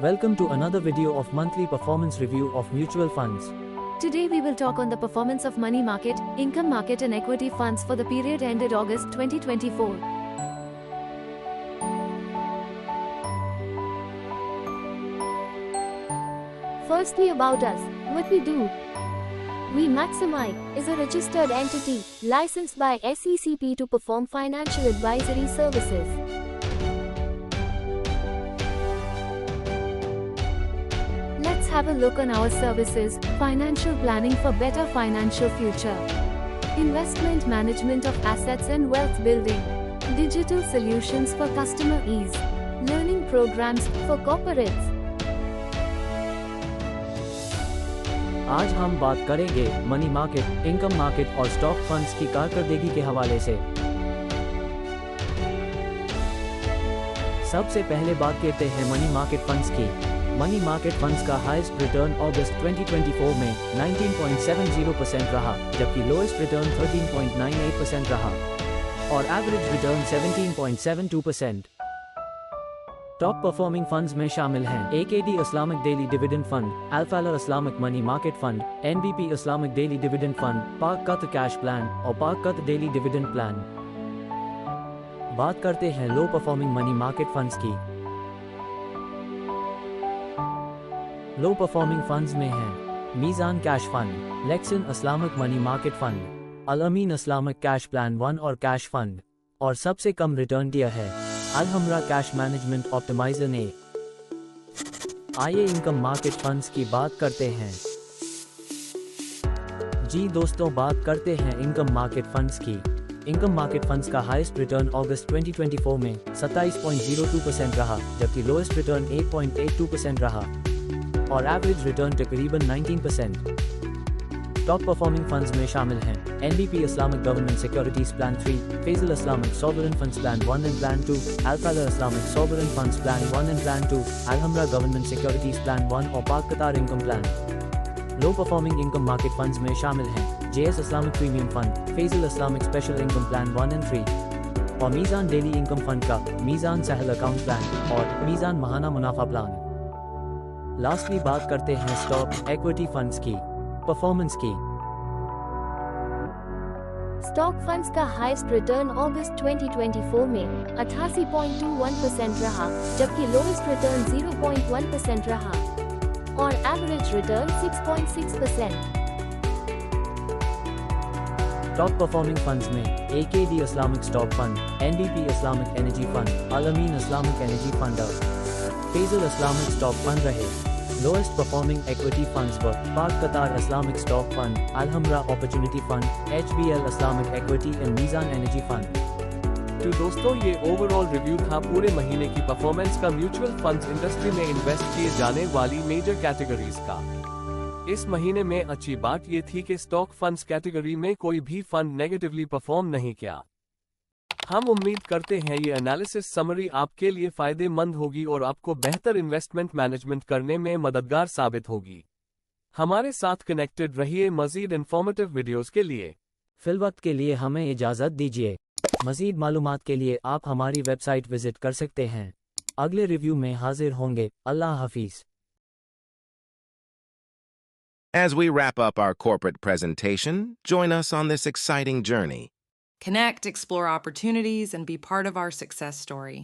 Welcome to another video of monthly performance review of mutual funds. Today we will talk on the performance of money market, income market and equity funds for the period ended August 2024. Firstly, about us, what we do. We Maximize is a registered entity licensed by SECP to perform financial advisory services. Let's have a look on our services. Financial planning for better financial future. Investment management of assets and wealth building. Digital solutions for customer ease. Learning programs for corporates. आज हम बात करेंगे money market, income market और stock funds की कारकर्दगी के हवाले से। सबसे पहले बात करते हैं मनी मार्केट फंड्स की। मनी मार्केट फंड्स का हाईएस्ट रिटर्न अगस्त 2024 में 19.70% रहा, जबकि लोएस्ट रिटर्न 13.98% रहा और average return 17.72%। Top performing funds में शामिल हैं AKD Islamic daily dividend fund, Alfalah Islamic money market fund, NBP Islamic daily dividend fund, Pak Qatar cash plan और पाक कत डेली डिविडेंड प्लान। बात करते हैं low performing money market funds की। लो परफॉर्मिंग फंड्स में हैं Meezan cash fund, Lakson Islamic money market fund, Al Ameen Islamic cash plan 1 और कैश फंड, और सबसे कम रिटर्न दिया है अलहमरा कैश मैनेजमेंट ऑप्टिमाइजर ने। आइए इनकम मार्केट फंड्स की बात करते हैं। जी दोस्तों, बात करते हैं इनकम मार्केट फंड्स की। इनकम मार्केट फंड्स का हाईएस्ट रिटर्न अगस्त 2024 में 27.02% रहा, जबकि लोएस्ट रिटर्न 8.82% रहा और एवरेज रिटर्न तकरीबन 19%। टॉप परफॉर्मिंग फंड्स में शामिल हैं NBP Islamic government securities plan 3, Faysal Islamic sovereign funds plan 1 and plan 2, Alfalah Islamic sovereign funds plan 1 and plan 2, Alhamra government securities plan 1 और Pak Qatar income plan. Low performing income market funds में शामिल हैं JS Islamic premium fund, Faysal Islamic special income plan 1 and 3 और मीज़ान daily income fund का मीज़ान सहल account plan और मीज़ान महाना मुनाफा plan. Lastly बात करते हैं स्टॉक एक्विटी फंड्स की परफॉर्मेंस की। स्टॉक फंड्स का हाईएस्ट रिटर्न अगस्त 2024 में 88.21% रहा, जबकि लोएस्ट रिटर्न 0.1% रहा और average return 6.6%। Top performing funds में AKD Islamic stock fund, NBP Islamic energy fund, Al Ameen Islamic energy fund, Faysal Islamic stock fund रहे। लोएस्ट परफॉर्मिंग इक्विटी फंड्स व Pak Qatar Islamic stock fund, Alhamra opportunity fund, HBL Islamic equity and Meezan energy fund. तो दोस्तों, ये overall review था पूरे महीने की performance का म्यूचुअल फंड्स इंडस्ट्री में इन्वेस्ट किए जाने वाली मेजर कैटेगरीज का। इस महीने में अच्छी बात ये थी कि स्टॉक फंड्स कैटेगरी में कोई भी फंड नेगेटिवली परफॉर्म नहीं किया। हम उम्मीद करते हैं ये एनालिसिस समरी आपके लिए फायदेमंद होगी और आपको बेहतर इन्वेस्टमेंट मैनेजमेंट करने में मददगार साबित होगी। हमारे साथ कनेक्टेड रहिए मजीद इंफॉर्मेटिव वीडियोस के लिए। फिलवक्त के लिए हमें इजाज़त दीजिए। मजीद मालूमात के लिए आप हमारी वेबसाइट विजिट कर सकते हैं। अगले रिव्यू में हाजिर होंगे। अल्लाह हाफिज। As we wrap up our corporate presentation, join us on this exciting journey. Connect, explore opportunities, and be part of our success story.